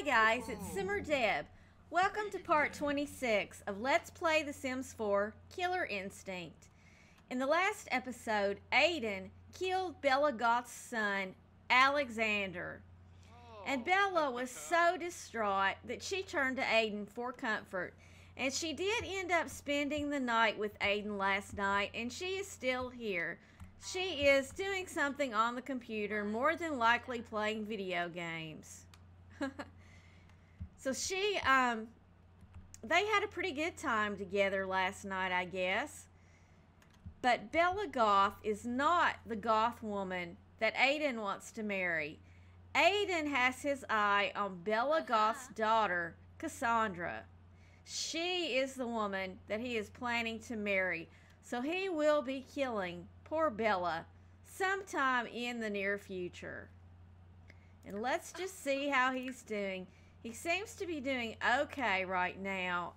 Hi guys, it's SimmerDeb. Welcome to part 26 of Let's Play The Sims 4 Killer Instinct. In the last episode, Aiden killed Bella Goth's son, Alexander. And Bella was so distraught that she turned to Aiden for comfort. And she did end up spending the night with Aiden last night, and she is still here. She is doing something on the computer, more than likely playing video games. So they had a pretty good time together last night, I guess. But Bella Goth is not the goth woman that Aiden wants to marry. Aiden has his eye on Bella Goth's daughter, Cassandra. She is the woman that he is planning to marry. So he will be killing poor Bella sometime in the near future. And let's just see how he's doing. He seems to be doing okay right now.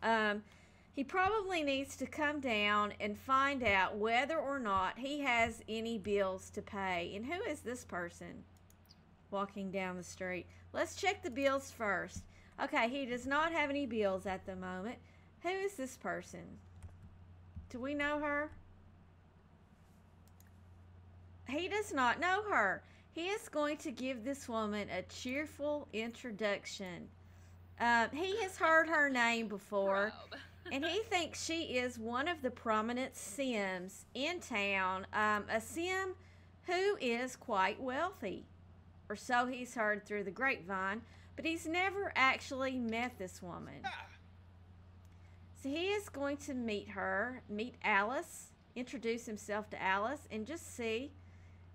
He probably needs to come down and find out whether or not he has any bills to pay. And who is this person walking down the street? Let's check the bills first. Okay, he does not have any bills at the moment. Who is this person? Do we know her? He does not know her. He is going to give this woman a cheerful introduction. He has heard her name before, and he thinks she is one of the prominent Sims in town, a Sim who is quite wealthy, or so he's heard through the grapevine, but he's never actually met this woman. So he is going to meet Alice, introduce himself to Alice, and just see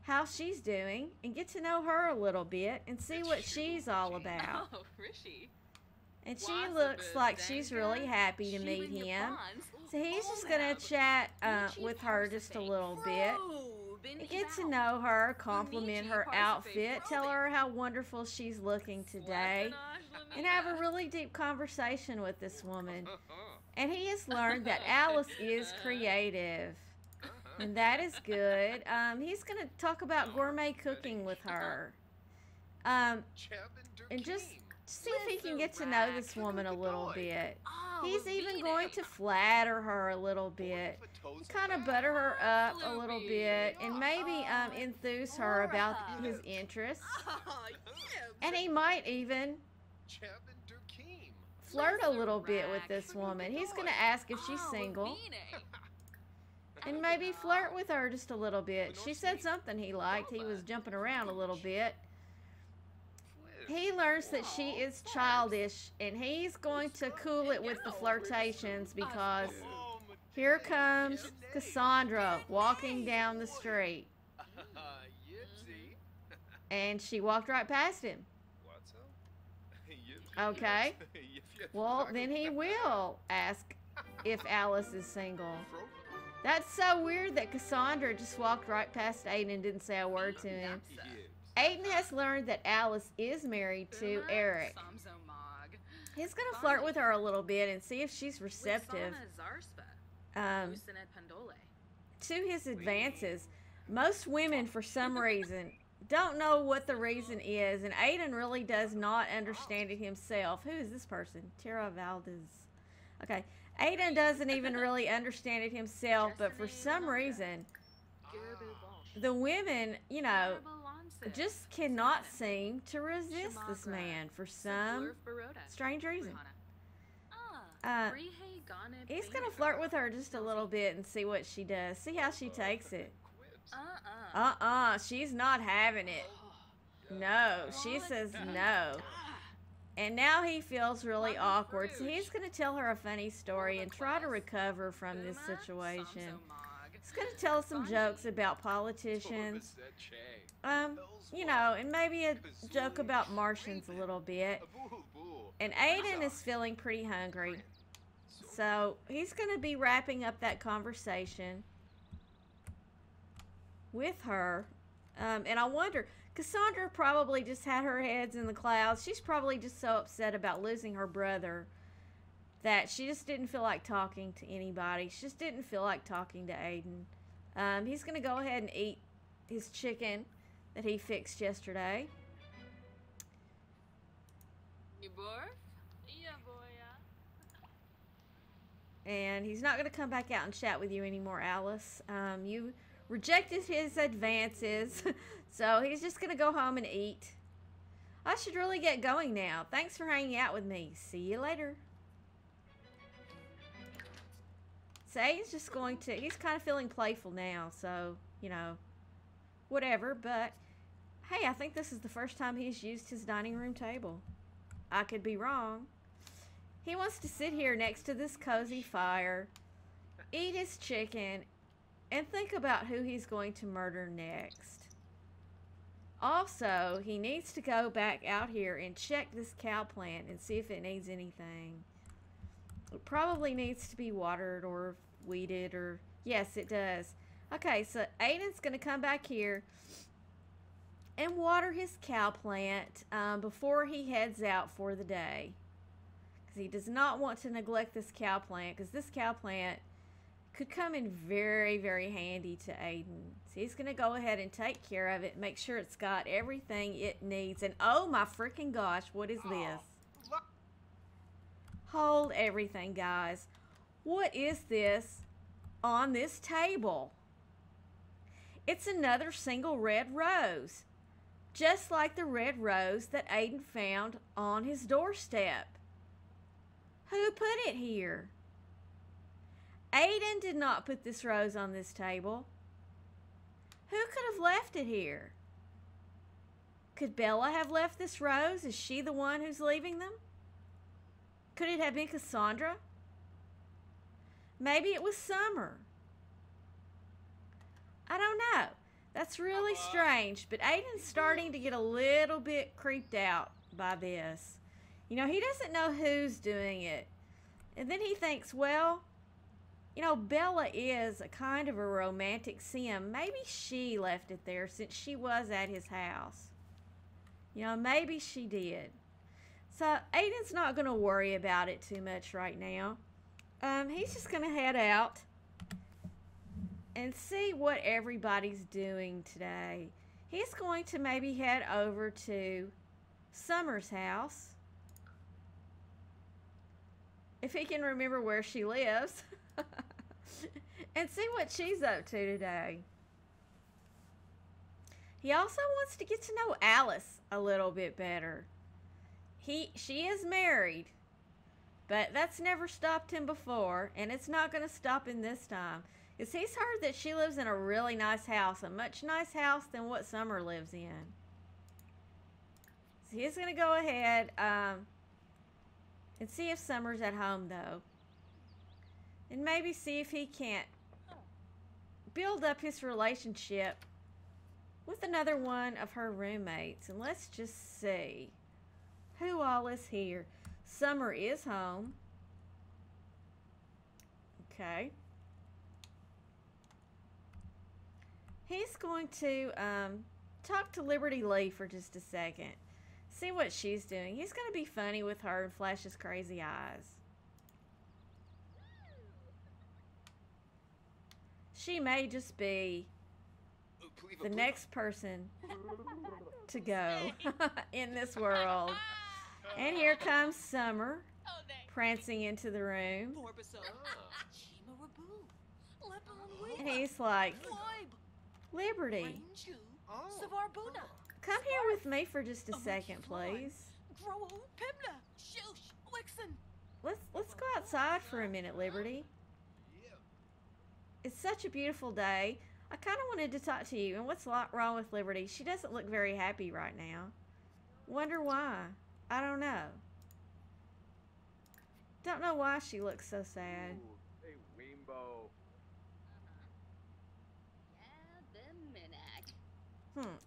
how she's doing and get to know her a little bit and see what she's all about. And she looks like she's really happy to meet him. So he's just going to chat with her just a little bit. And get to know her, compliment her outfit, tell her how wonderful she's looking today, and have a really deep conversation with this woman. And he has learned that Alice is creative. And that is good. He's going to talk about gourmet cooking with her. And just see if he can get to know this woman a little bit. He's even going to flatter her a little bit. Kind of butter her up a little bit. And maybe enthuse her about his interests. And he might even flirt a little bit with this woman. He's going to ask if she's single. And maybe flirt with her just a little bit. She said something he liked. He was jumping around a little bit. He learns that she is childish, and he's going to cool it with the flirtations because here comes Cassandra walking down the street. And she walked right past him. Okay. Well, then he will ask if Alice is single. That's so weird that Cassandra just walked right past Aiden and didn't say a word to him. Aiden has learned that Alice is married to Eric. He's going to flirt with her a little bit and see if she's receptive to his advances. Most women, for some reason, don't know what the reason is, and Aiden really does not understand it himself. Who is this person? Tara Valdez. Okay. Aiden doesn't even really understand it himself, but for some reason, the women, you know, just cannot seem to resist this man for some strange reason. He's going to flirt with her just a little bit and see what she does. See how she takes it. She's not having it. No, she says no. And now he feels really awkward, so he's going to tell her a funny story and try to recover from this situation. He's going to tell some jokes about politicians, you know, and maybe a joke about Martians a little bit. And Aiden is feeling pretty hungry, so he's going to be wrapping up that conversation with her. And I wonder, Cassandra probably just had her heads in the clouds. She's probably just so upset about losing her brother that she just didn't feel like talking to anybody. She just didn't feel like talking to Aiden. He's going to go ahead and eat his chicken that he fixed yesterday. Yeah, boy. And he's not going to come back out and chat with you anymore, Alice. You rejected his advances, so he's just going to go home and eat. I should really get going now. Thanks for hanging out with me. See you later. So he's just going to, he's kind of feeling playful now, so, you know, whatever. But, hey, I think this is the first time he's used his dining room table. I could be wrong. He wants to sit here next to this cozy fire, eat his chicken, and think about who he's going to murder next. Also, he needs to go back out here and check this cow plant and see if it needs anything. It probably needs to be watered or weeded or... Yes, it does. Okay, so Aiden's going to come back here and water his cow plant before he heads out for the day. Because he does not want to neglect this cow plant, because this cow plant could come in very, very handy to Aiden. So he's going to go ahead and take care of it, make sure it's got everything it needs. And oh my freaking gosh, what is this? Hold everything, guys. What is this on this table? It's another single red rose, just like the red rose that Aiden found on his doorstep. Who put it here? Aiden did not put this rose on this table. Who could have left it here? Could Bella have left this rose? Is she the one who's leaving them? Could it have been Cassandra? Maybe it was Summer. I don't know. That's really strange, but Aiden's starting to get a little bit creeped out by this. You know, he doesn't know who's doing it. And then he thinks, well, you know, Bella is a kind of a romantic sim. Maybe she left it there since she was at his house. You know, maybe she did. So Aiden's not going to worry about it too much right now. He's just going to head out and see what everybody's doing today. He's going to maybe head over to Summer's house, if he can remember where she lives, and see what she's up to today. He also wants to get to know Alice a little bit better. She is married, but that's never stopped him before, and it's not going to stop him this time. Because he's heard that she lives in a really nice house, a much nice house than what Summer lives in. So he's going to go ahead and see if Summer's at home, though. And maybe see if he can't build up his relationship with another one of her roommates. And let's just see who all is here. Summer is home. Okay. He's going to talk to Liberty Lee for just a second. See what she's doing. He's going to be funny with her and flash his crazy eyes. She may just be the next person to go in this world. And here comes Summer, prancing into the room. And he's like, Liberty, come here with me for just a second, please. Let's go outside for a minute, Liberty. It's such a beautiful day. I kind of wanted to talk to you. And what's wrong with Liberty? She doesn't look very happy right now. Wonder why. I don't know. Don't know why she looks so sad. Ooh, hey, Rainbow.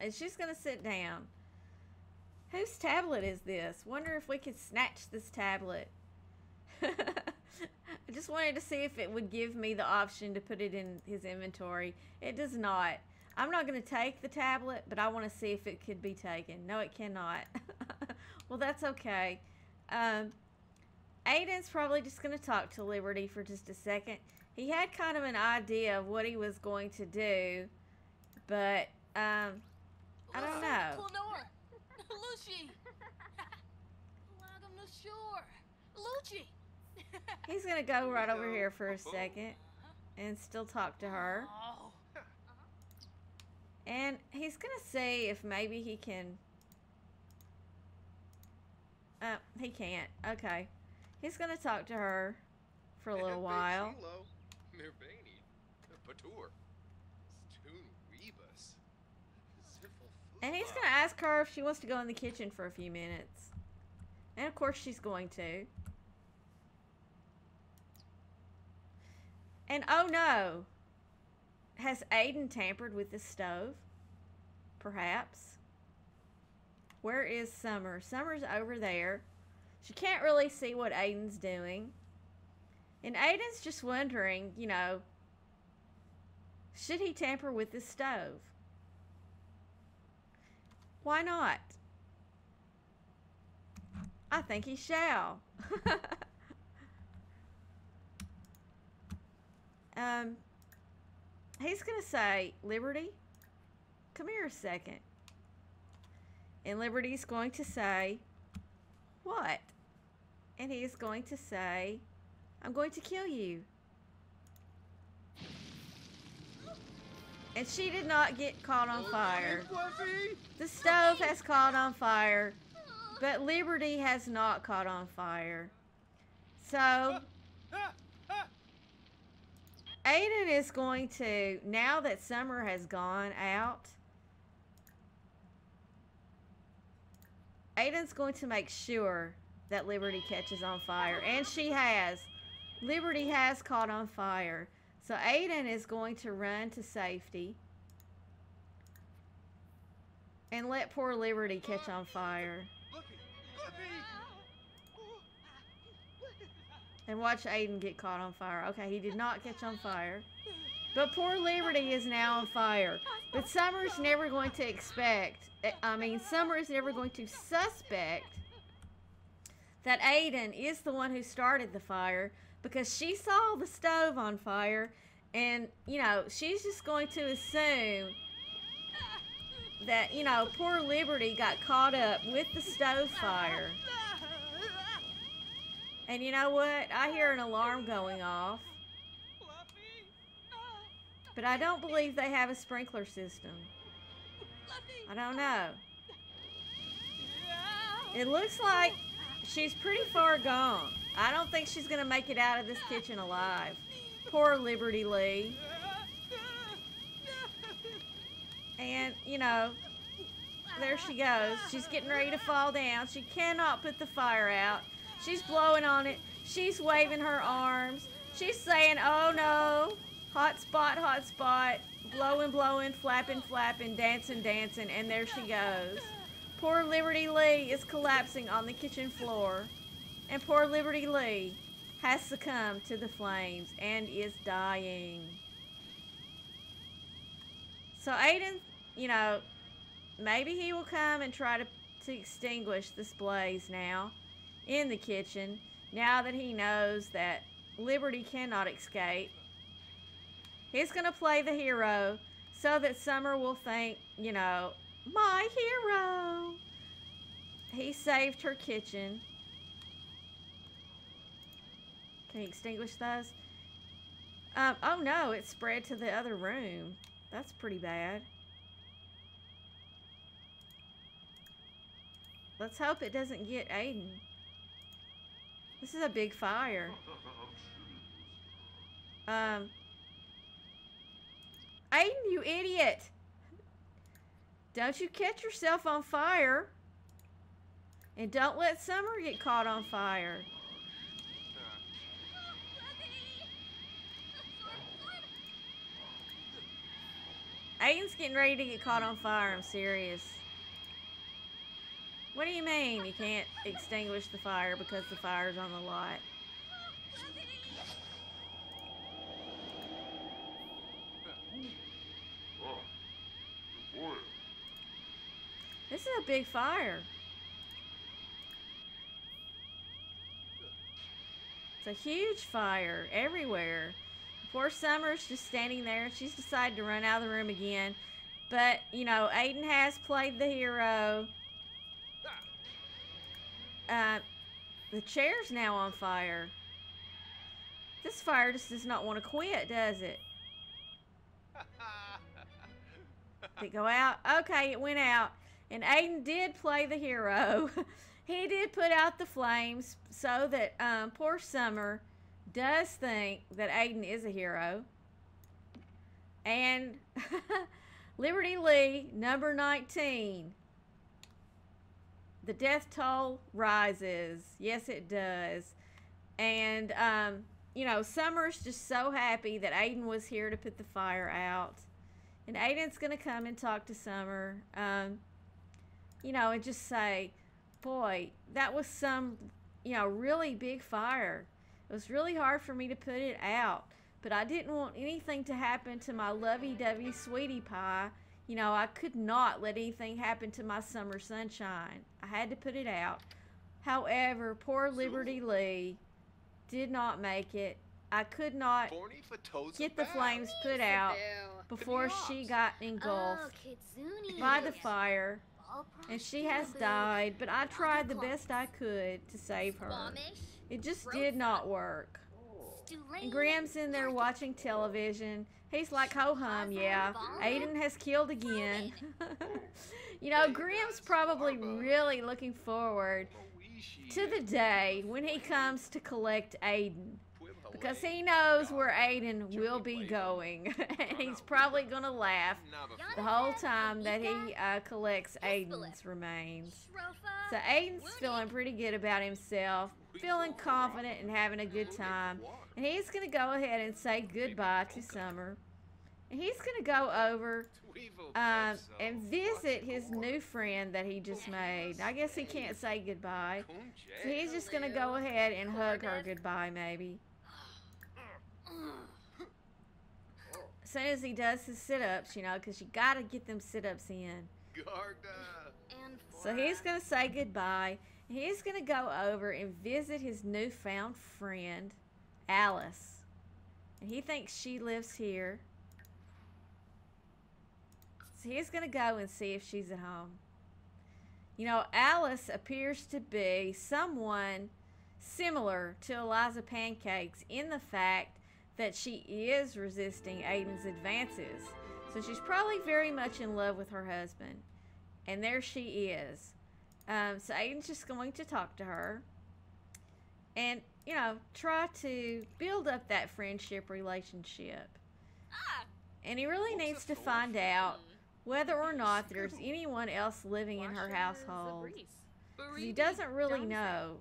And she's gonna sit down. Whose tablet is this? Wonder if we could snatch this tablet. I just wanted to see if it would give me the option to put it in his inventory. It does not. I'm not going to take the tablet, but I want to see if it could be taken. No, it cannot. Well, that's okay. Aiden's probably just going to talk to Liberty for just a second. He had kind of an idea of what he was going to do, but I don't know. He's gonna go right over here for a second and still talk to her. And he's gonna see if maybe he can... he can't. Okay. He's gonna talk to her for a little while. And he's gonna ask her if she wants to go in the kitchen for a few minutes. And of course she's going to. And oh no! Has Aiden tampered with the stove? Perhaps. Where is Summer? Summer's over there. She can't really see what Aiden's doing. And Aiden's just wondering, you know, should he tamper with the stove? Why not? I think he shall. He's gonna say, Liberty, come here a second. And Liberty's going to say, what? And he's going to say, I'm going to kill you. And she did not get caught on fire. The stove has caught on fire, but Liberty has not caught on fire. So, Aiden is going to, now that Summer has gone out, Aiden's going to make sure that Liberty catches on fire. And she has. Liberty has caught on fire. So Aiden is going to run to safety and let poor Liberty catch on fire. And watch Aiden get caught on fire. Okay, he did not catch on fire. But poor Liberty is now on fire. But Summer's never going to Summer is never going to suspect that Aiden is the one who started the fire, because she saw the stove on fire, and, you know, she's just going to assume that, you know, poor Liberty got caught up with the stove fire. And you know what? I hear an alarm going off. But I don't believe they have a sprinkler system. I don't know. It looks like she's pretty far gone. I don't think she's going to make it out of this kitchen alive. Poor Liberty Lee. And, you know, there she goes. She's getting ready to fall down. She cannot put the fire out. She's blowing on it. She's waving her arms. She's saying, oh no, hot spot, blowing, blowing, flapping, flapping, dancing, dancing, and there she goes. Poor Liberty Lee is collapsing on the kitchen floor. And poor Liberty Lee has succumbed to the flames and is dying. So Aiden, you know, maybe he will come and try to extinguish this blaze now in the kitchen, now that he knows that Liberty cannot escape. He's going to play the hero so that Summer will think, you know, my hero. He saved her kitchen. Can he extinguish those? Oh no, it spread to the other room. That's pretty bad. Let's hope it doesn't get Aiden. This is a big fire. Aiden, you idiot! Don't you catch yourself on fire. And don't let Summer get caught on fire. Aiden's getting ready to get caught on fire, I'm serious. What do you mean you can't extinguish the fire because the fire's on the lot? This is a big fire. It's a huge fire everywhere. Poor Summer's just standing there. She's decided to run out of the room again. But, you know, Aiden has played the hero. The chair's now on fire. This fire just does not want to quit, does it? Did it go out? Okay, it went out. And Aiden did play the hero. He did put out the flames so that poor Summer does think that Aiden is a hero. And Liberty Lee, number 19. The death toll rises. Yes, it does. And, you know, Summer's just so happy that Aiden was here to put the fire out. And Aiden's going to come and talk to Summer, you know, and just say, boy, that was some, you know, really big fire. It was really hard for me to put it out. But I didn't want anything to happen to my lovey-dovey sweetie pie. You know, I could not let anything happen to my summer sunshine. I had to put it out. However, poor Liberty Lee did not make it. I could not get the flames put out before she got engulfed by the fire. And she has died, but I tried the best I could to save her. It just did not work. And Graham's in there watching television. He's like, ho-hum, yeah. Aiden has killed again. You know, Graham's probably really looking forward to the day when he comes to collect Aiden. Because he knows where Aiden will be going. And he's probably going to laugh the whole time that he collects Aiden's remains. So Aiden's feeling pretty good about himself, feeling confident and having a good time. And he's going to go ahead and say goodbye to Summer. And he's going to go over and visit his new friend that he just made. I guess he can't say goodbye. So he's just going to go ahead and hug her goodbye, maybe. As soon as he does his sit-ups, you know, because you got to get them sit-ups in. So he's going to say goodbye. He's going to go over and visit his newfound friend, Alice. And he thinks she lives here. So he's going to go and see if she's at home. You know, Alice appears to be someone similar to Eliza Pancakes in the fact that she is resisting Aiden's advances. So she's probably very much in love with her husband. And there she is. So Aiden's just going to talk to her. And, you know, try to build up that friendship relationship. And he really needs to find out whether or not there's anyone else living in her household. 'Cause he doesn't really know.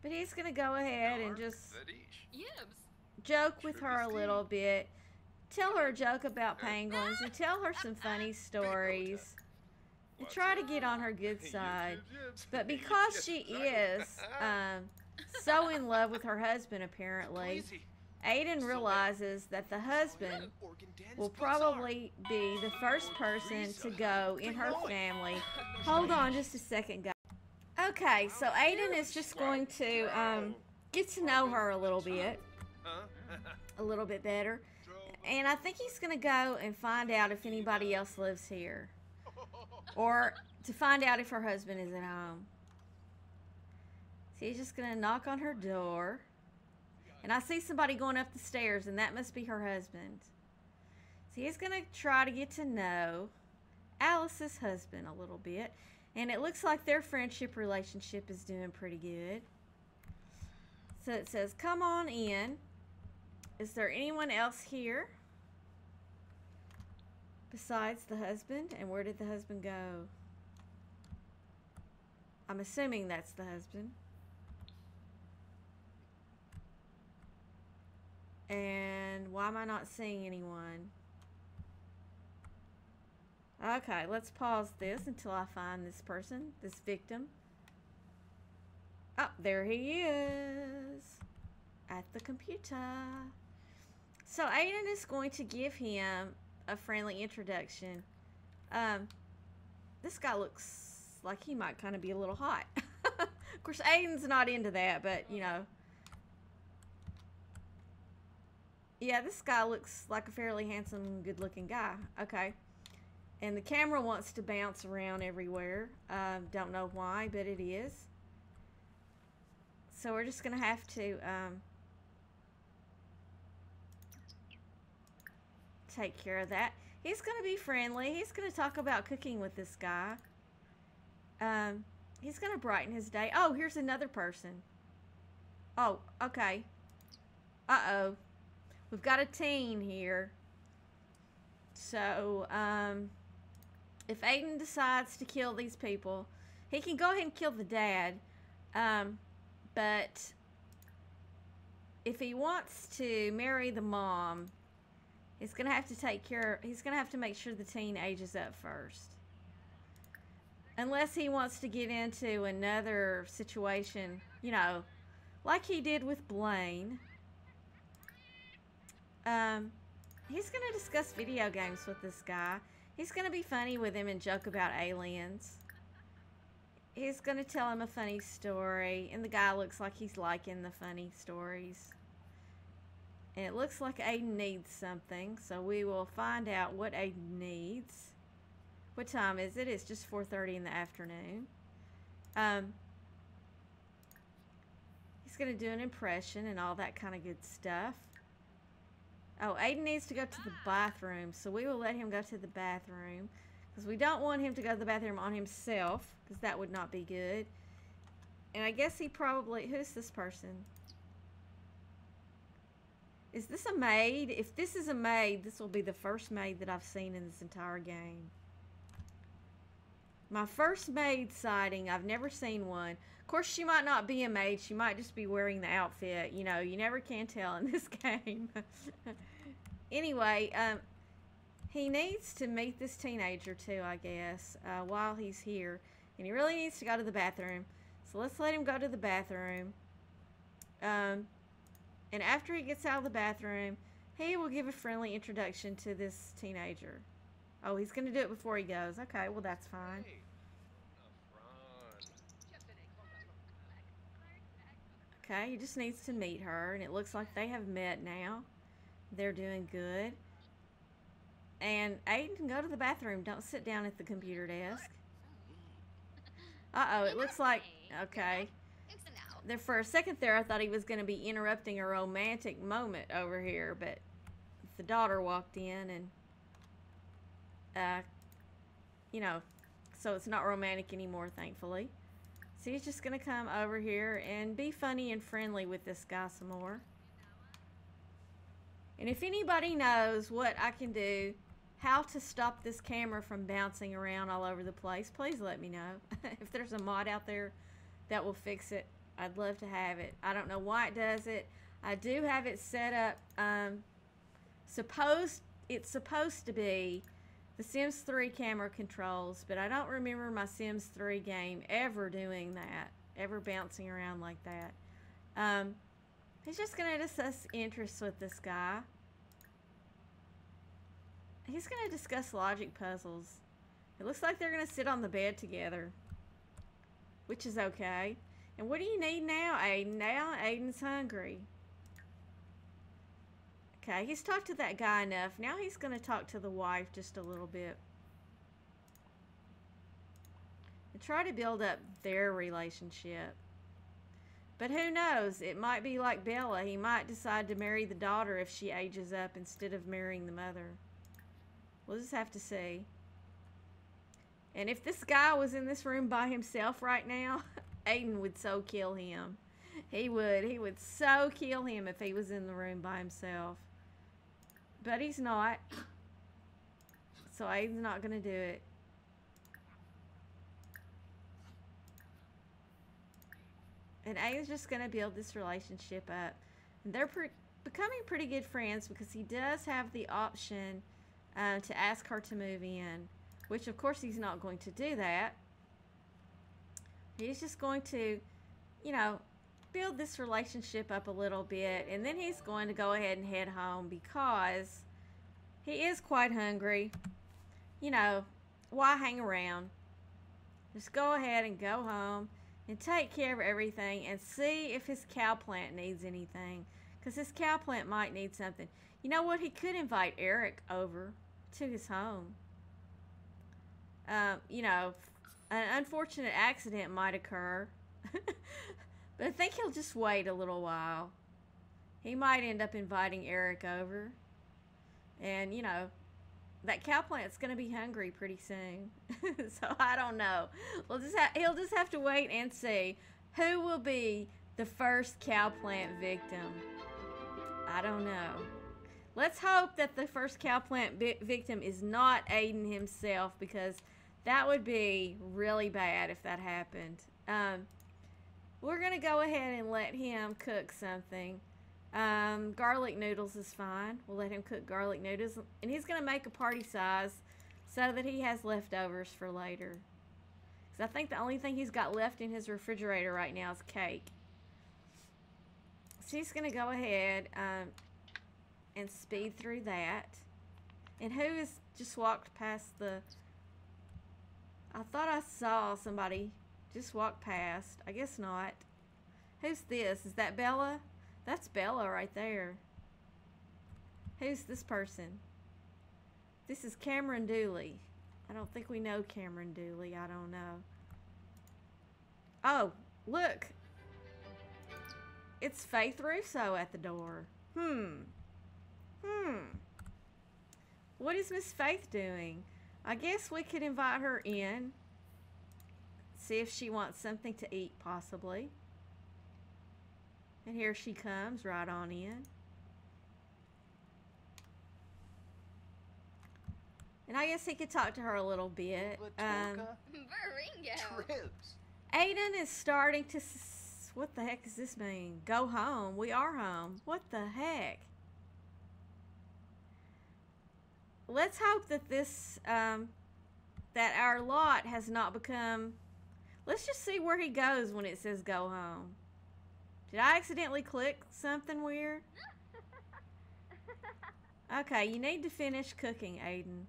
But he's going to go ahead and just joke with her a little bit. Tell her a joke about penguins and tell her some funny stories. And try to get on her good side. But because she is so in love with her husband, apparently, Aiden realizes that the husband will probably be the first person to go in her family. Hold on just a second, guys. Okay, so Aiden is just going to get to know her a little bit better. And I think he's going to go and find out if anybody else lives here. Or to find out if her husband is at home. So he's just going to knock on her door. And I see somebody going up the stairs, and that must be her husband. So he's going to try to get to know Alice's husband a little bit. And it looks like their friendship relationship is doing pretty good. So it says, come on in. Is there anyone else here besides the husband? And where did the husband go? I'm assuming that's the husband. And why am I not seeing anyone? Okay, let's pause this until I find this person, this victim. Oh, there he is at the computer. So Aiden is going to give him a friendly introduction. This guy looks like he might kind of be a little hot. Of course, Aiden's not into that, but you know. Yeah, this guy looks like a fairly handsome, good-looking guy. Okay. And the camera wants to bounce around everywhere. Don't know why, but it is. So we're just going to have to take care of that. He's going to be friendly. He's going to talk about cooking with this guy. He's going to brighten his day. Oh, here's another person. Oh, okay. Uh-oh. We've got a teen here. So, if Aiden decides to kill these people, he can go ahead and kill the dad. But if he wants to marry the mom, he's going to have to he's going to have to make sure the teen ages up first. Unless he wants to get into another situation, you know, like he did with Blaine. He's going to discuss video games with this guy. He's going to be funny with him and joke about aliens. He's going to tell him a funny story, and the guy looks like he's liking the funny stories. And it looks like Aiden needs something, so we will find out what Aiden needs. What time is it? It's just 4:30 in the afternoon. He's going to do an impression and all that kind of good stuff. Oh, Aiden needs to go to the bathroom, so we will let him go to the bathroom. Because we don't want him to go to the bathroom on himself, because that would not be good. And I guess he probably... Who's this person? Is this a maid? If this is a maid, this will be the first maid that I've seen in this entire game. My first maid sighting. I've never seen one. Of course, she might not be a maid. She might just be wearing the outfit. You know, you never can tell in this game. Anyway, he needs to meet this teenager too, I guess, while he's here. And he really needs to go to the bathroom. So let's let him go to the bathroom. And after he gets out of the bathroom, he will give a friendly introduction to this teenager. Oh, he's going to do it before he goes. Okay, well, that's fine. Okay, he just needs to meet her, and it looks like they have met now. They're doing good. And Aiden can go to the bathroom. Don't sit down at the computer desk. Uh-oh, it looks like... Okay. For a second there, I thought he was going to be interrupting a romantic moment over here, but the daughter walked in and... you know, so it's not romantic anymore, thankfully. So he's just going to come over here and be funny and friendly with this guy some more. And if anybody knows what I can do, how to stop this camera from bouncing around all over the place, please let me know. If there's a mod out there that will fix it, I'd love to have it. I don't know why it does it. I do have it set up. It's supposed to be the Sims 3 camera controls, but I don't remember my Sims 3 game ever doing that, ever bouncing around like that. He's just going to discuss interests with this guy. He's going to discuss logic puzzles. It looks like they're going to sit on the bed together, which is okay. And what do you need now, Aiden? Now Aiden's hungry. Okay, he's talked to that guy enough. Now he's going to talk to the wife just a little bit. And try to build up their relationship. But who knows? It might be like Bella. He might decide to marry the daughter if she ages up instead of marrying the mother. We'll just have to see. And if this guy was in this room by himself right now, Aiden would so kill him. He would. He would so kill him if he was in the room by himself. But he's not. So Aiden's not going to do it. And Aiden's just going to build this relationship up. And they're becoming pretty good friends because he does have the option to ask her to move in. Which, of course, he's not going to do that. He's just going to, you know, build this relationship up a little bit, and then he's going to go ahead and head home because he is quite hungry. You know, why hang around? Just go ahead and go home and take care of everything and see if his cow plant needs anything, because his cow plant might need something. You know what? He could invite Eric over to his home. you know, an unfortunate accident might occur. But I think he'll just wait a little while. He might end up inviting Eric over. And, you know, that cow plant's going to be hungry pretty soon. So I don't know. He'll just have to wait and see who will be the first cow plant victim. I don't know. Let's hope that the first cow plant victim is not Aiden himself, because that would be really bad if that happened. We're going to go ahead and let him cook something. Garlic noodles is fine. We'll let him cook garlic noodles. And he's going to make a party size so that he has leftovers for later. Because I think the only thing he's got left in his refrigerator right now is cake. So he's going to go ahead and speed through that. And who has just walked past the... I thought I saw somebody just walk past. I guess not. Who's this? Is that Bella? That's Bella right there. Who's this person? This is Cameron Dooley. I don't think we know Cameron Dooley. I don't know. Oh, look. It's Faith Russo at the door. What is Miss Faith doing? I guess we could invite her in. See if she wants something to eat, possibly. And here she comes, right on in. And I guess he could talk to her a little bit. Aiden is starting to... What the heck does this mean? Go home. We are home. What the heck? Let's hope that this... that our lot has not become... Let's just see where he goes when it says go home. Did I accidentally click something weird? Okay, you need to finish cooking, Aiden.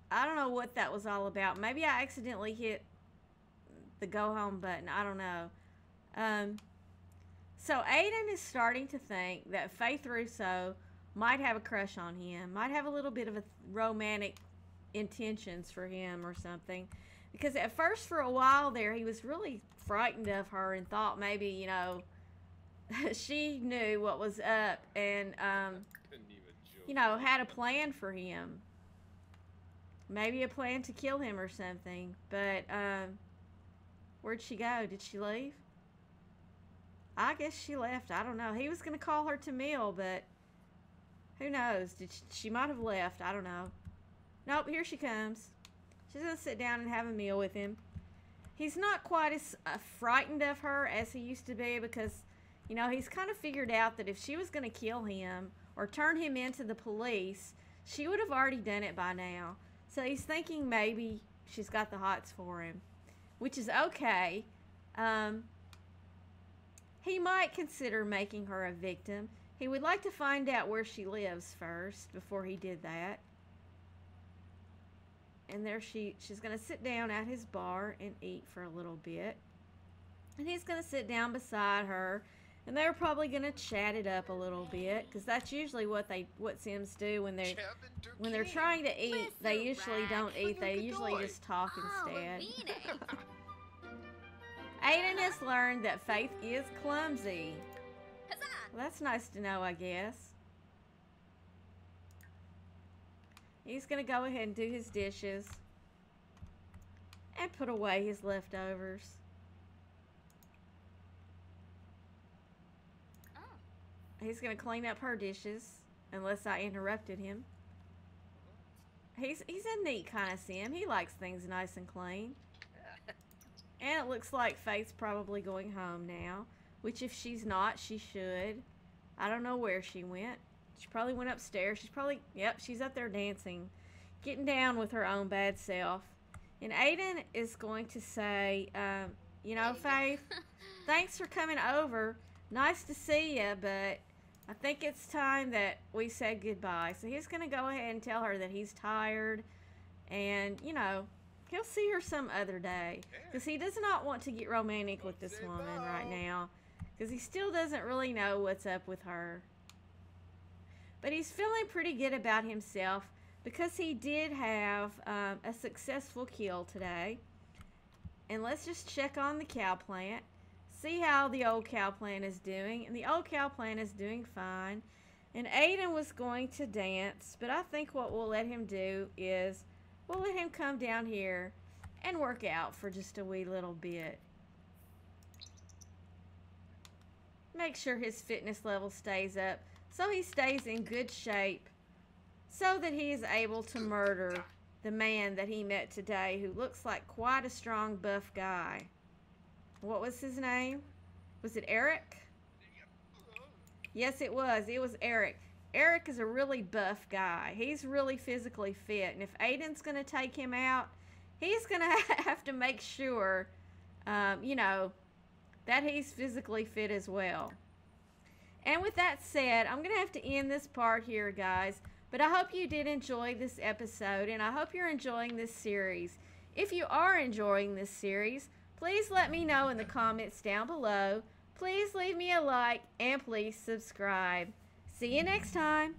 I don't know what that was all about. Maybe I accidentally hit the go home button. I don't know. So Aiden is starting to think that Faith Russo might have a crush on him. Might have a little bit of a romantic intentions for him or something. Because at first, for a while there, he was really frightened of her and thought maybe, you know, she knew what was up and, you know, had a plan for him. Maybe a plan to kill him or something. But, where'd she go? Did she leave? I guess she left. I don't know. He was going to call her to meal, but who knows? She might have left. I don't know. Nope, here she comes. She's going to sit down and have a meal with him. He's not quite as frightened of her as he used to be because, you know, he's kind of figured out that if she was going to kill him or turn him into the police, she would have already done it by now. So he's thinking maybe she's got the hots for him, which is okay. He might consider making her a victim. He would like to find out where she lives first before he did that. And there she's going to sit down at his bar and eat for a little bit. And he's going to sit down beside her. And they're probably going to chat it up a little bit. Because that's usually what Sims do when they're trying to eat. They usually don't eat. They usually just talk instead. Aiden has learned that Faith is clumsy. Well, that's nice to know, I guess. He's going to go ahead and do his dishes and put away his leftovers. He's going to clean up her dishes unless I interrupted him. He's a neat kind of Sim. He likes things nice and clean. And it looks like Faith's probably going home now, which if she's not, she should. I don't know where she went. She probably went upstairs. She's probably, yep, she's up there dancing, getting down with her own bad self. And Aiden is going to say, you know, Faith, thanks for coming over. Nice to see you, but I think it's time that we said goodbye. So he's going to go ahead and tell her that he's tired and, you know, he'll see her some other day. Because he does not want to get romantic with this woman right now. Because he still doesn't really know what's up with her. But he's feeling pretty good about himself because he did have a successful kill today. And let's just check on the cow plant. See how the old cow plant is doing. And the old cow plant is doing fine. And Aiden was going to dance, but I think what we'll let him do is we'll let him come down here and work out for just a wee little bit. Make sure his fitness level stays up so he stays in good shape so that he is able to murder the man that he met today who looks like quite a strong buff guy. What was his name? Was it Eric? Yes, it was. It was Eric. Eric is a really buff guy. He's really physically fit. And if Aiden's going to take him out, he's going to have to make sure, you know, that he's physically fit as well. And with that said, I'm going to have to end this part here, guys. But I hope you did enjoy this episode, and I hope you're enjoying this series. If you are enjoying this series, please let me know in the comments down below. Please leave me a like, and please subscribe. See you next time.